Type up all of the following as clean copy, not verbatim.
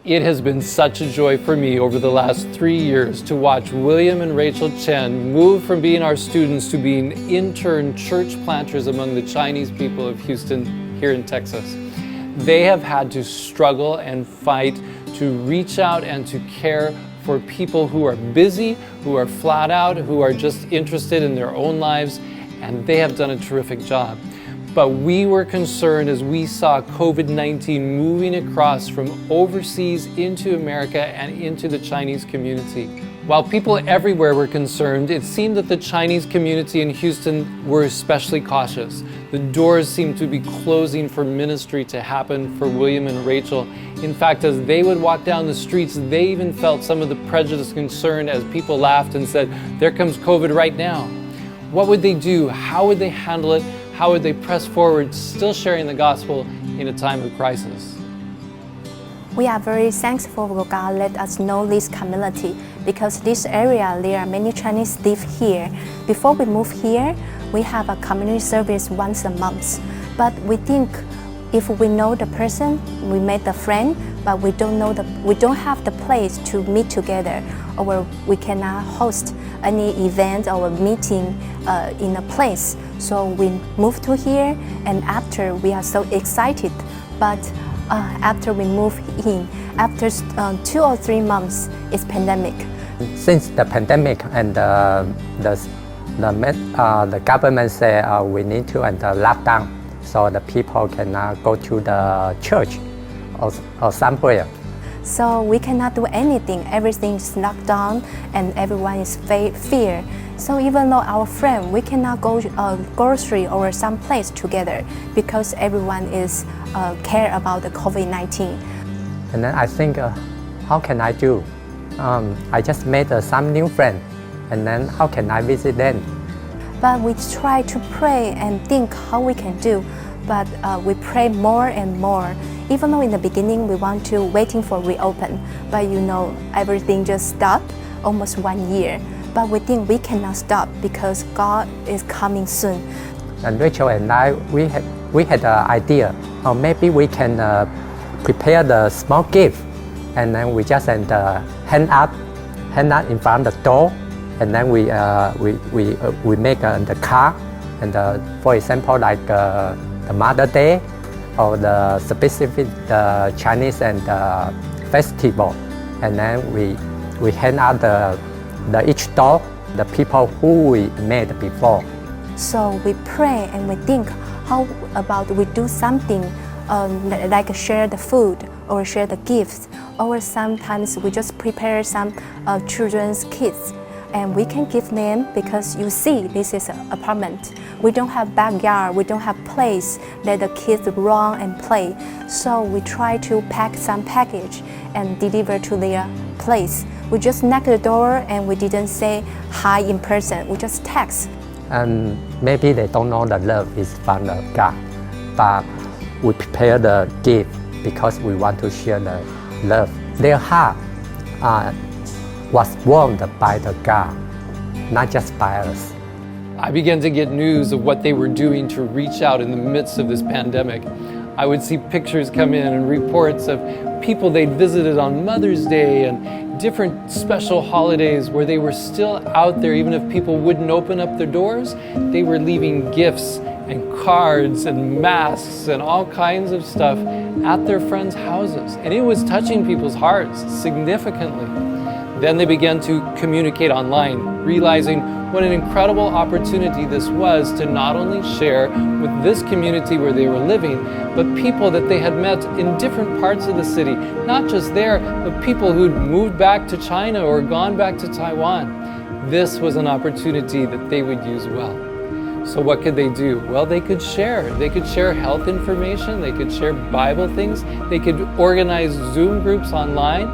It has been such a joy for me over the last 3 years to watch William and Rachel Chen move from being our students to being intern church planters among the Chinese people of Houston here in Texas. They have had to struggle and fight to reach out and to care for people who are busy, who are flat out, who are just interested in their own lives, and they have done a terrific job. But we were concerned as we saw COVID-19 moving across from overseas into America and into the Chinese community. While people everywhere were concerned, it seemed that the Chinese community in Houston were especially cautious. The doors seemed to be closing for ministry to happen for William and Rachel. In fact, as they would walk down the streets, they even felt some of the prejudice concern as people laughed and said, "There comes COVID right now." What would they do? How would they handle it? How would they press forward, still sharing the gospel in a time of crisis? We are very thankful for God let us know this community because this area, there are many Chinese live here. Before we move here, we have a community service once a month. But we think if we know the person, we made the friend, but we don't have the place to meet together, or we cannot host any event or meeting in a place. So we moved to here, and after we are so excited. But after we move in, after 2 or 3 months, it's pandemic. Since the pandemic and the government say we need to lock down, so the people cannot go to the church or somewhere. So we cannot do anything. Everything is locked down, and everyone is fear. So even though our friend, we cannot go grocery or some place together because everyone is care about the COVID-19. And then I think, how can I do? I just made some new friends, and then how can I visit them? But we try to pray and think how we can do. But we pray more and more. Even though in the beginning we want to waiting for reopen, but everything just stopped almost 1 year. But we think we cannot stop because God is coming soon. And Rachel and I, we had an idea. Maybe we can prepare the small gift, and then we just hang up in front of the door, and then we make the card, and for example like the Mother's Day or the specific Chinese and festival, and then we hang out the each door the people who we met before. So we pray and we think how about we do something like share the food or share the gifts, or sometimes we just prepare some children's kits and we can give them, because you see this is an apartment. We don't have backyard, we don't have place that the kids run and play. So we try to pack some package and deliver to their place. We just knock the door and we didn't say hi in person, we just text. And maybe they don't know the love is from God, but we prepare the gift because we want to share the love. Their heart was warmed by the God, not just by us. I began to get news of what they were doing to reach out in the midst of this pandemic. I would see pictures come in and reports of people they'd visited on Mother's Day and different special holidays where they were still out there. Even if people wouldn't open up their doors, they were leaving gifts and cards and masks and all kinds of stuff at their friends' houses. And it was touching people's hearts significantly. Then they began to communicate online, realizing what an incredible opportunity this was to not only share with this community where they were living, but people that they had met in different parts of the city. Not just there, but people who'd moved back to China or gone back to Taiwan. This was an opportunity that they would use well. So what could they do? Well, they could share. They could share health information. They could share Bible things. They could organize Zoom groups online.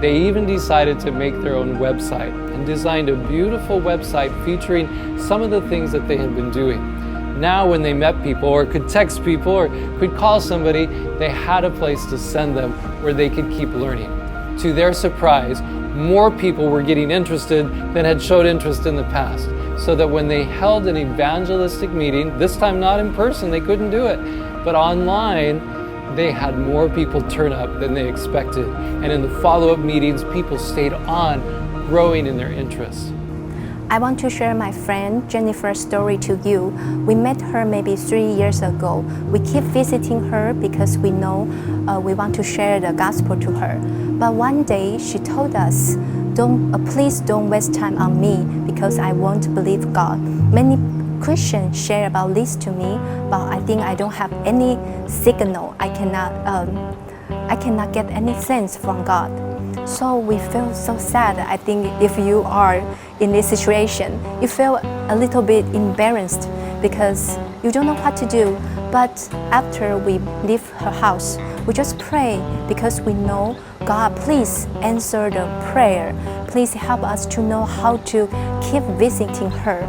They even decided to make their own website and designed a beautiful website featuring some of the things that they had been doing. Now when they met people or could text people or could call somebody, they had a place to send them where they could keep learning. To their surprise, more people were getting interested than had showed interest in the past. So that when they held an evangelistic meeting, this time not in person, they couldn't do it, but online, they had more people turn up than they expected. And in the follow-up meetings, people stayed on, growing in their interest. I want to share my friend Jennifer's story to you. We met her maybe 3 years ago. We keep visiting her because we know we want to share the gospel to her. But one day she told us, please don't waste time on me because I won't believe God. Many Christians share about this to me, but I think I don't have any signal. I cannot get any sense from God. So we feel so sad. I think if you are in this situation, you feel a little bit embarrassed because you don't know what to do. But after we leave her house, we just pray because we know, God, please answer the prayer. Please help us to know how to keep visiting her.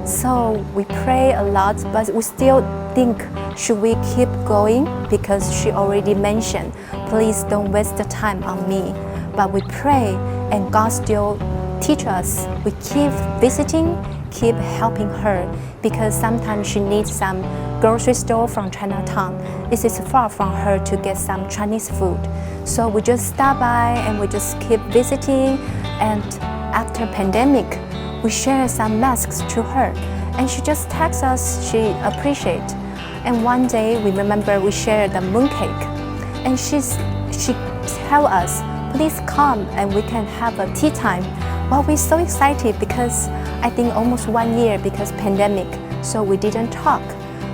So we pray a lot, but we still think, should we keep going? Because she already mentioned, please don't waste the time on me. But we pray, and God still teach us. We keep visiting, keep helping her, because sometimes she needs some grocery store from Chinatown. It is far from her to get some Chinese food. So we just stop by and we just keep visiting. And after pandemic, we share some masks to her, and she just texts us she appreciates. And one day we remember we shared the mooncake, and she tell us, please come and we can have a tea time. Well, we're so excited because I think almost 1 year because pandemic, so we didn't talk.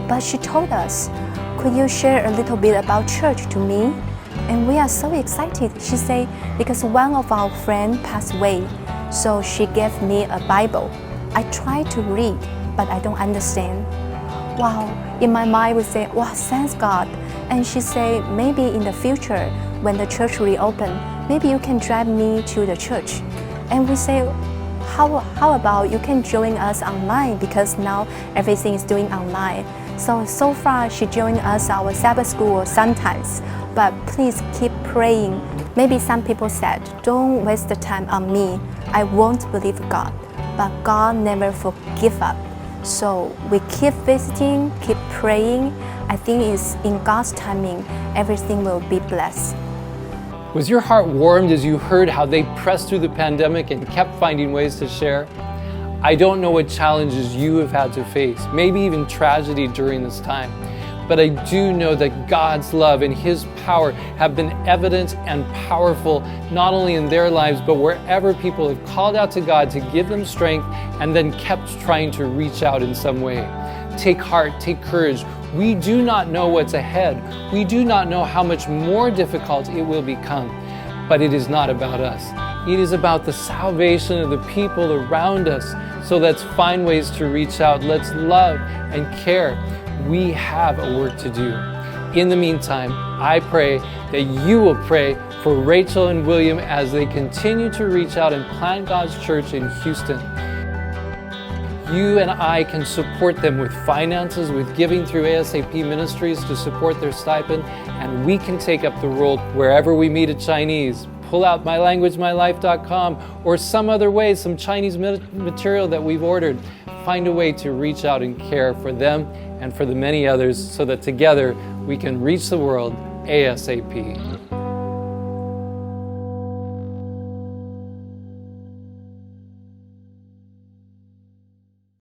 But she told us, could you share a little bit about church to me? And we are so excited. She said, because one of our friends passed away, so she gave me a Bible. I tried to read, but I don't understand. Wow, in my mind we say, wow, thanks God. And she said, maybe in the future, when the church reopen, maybe you can drive me to the church. And we say, how about you can join us online, because now everything is doing online. So far she joined us our Sabbath school sometimes, but please keep praying. Maybe some people said, don't waste the time on me. I won't believe God. But God never forgive up. So we keep visiting, keep praying. I think it's in God's timing, everything will be blessed. Was your heart warmed as you heard how they pressed through the pandemic and kept finding ways to share? I don't know what challenges you have had to face, maybe even tragedy during this time. But I do know that God's love and His power have been evident and powerful, not only in their lives, but wherever people have called out to God to give them strength and then kept trying to reach out in some way. Take heart, take courage. We do not know what's ahead. We do not know how much more difficult it will become. But it is not about us. It is about the salvation of the people around us. So let's find ways to reach out. Let's love and care. We have a work to do. In the meantime, I pray that you will pray for Rachel and William as they continue to reach out and plant God's church in Houston. You and I can support them with finances, with giving through ASAP Ministries to support their stipend, and we can take up the role wherever we meet a Chinese. Pull out mylanguagemylife.com or some other way, some Chinese material that we've ordered. Find a way to reach out and care for them and for the many others so that together we can reach the world ASAP.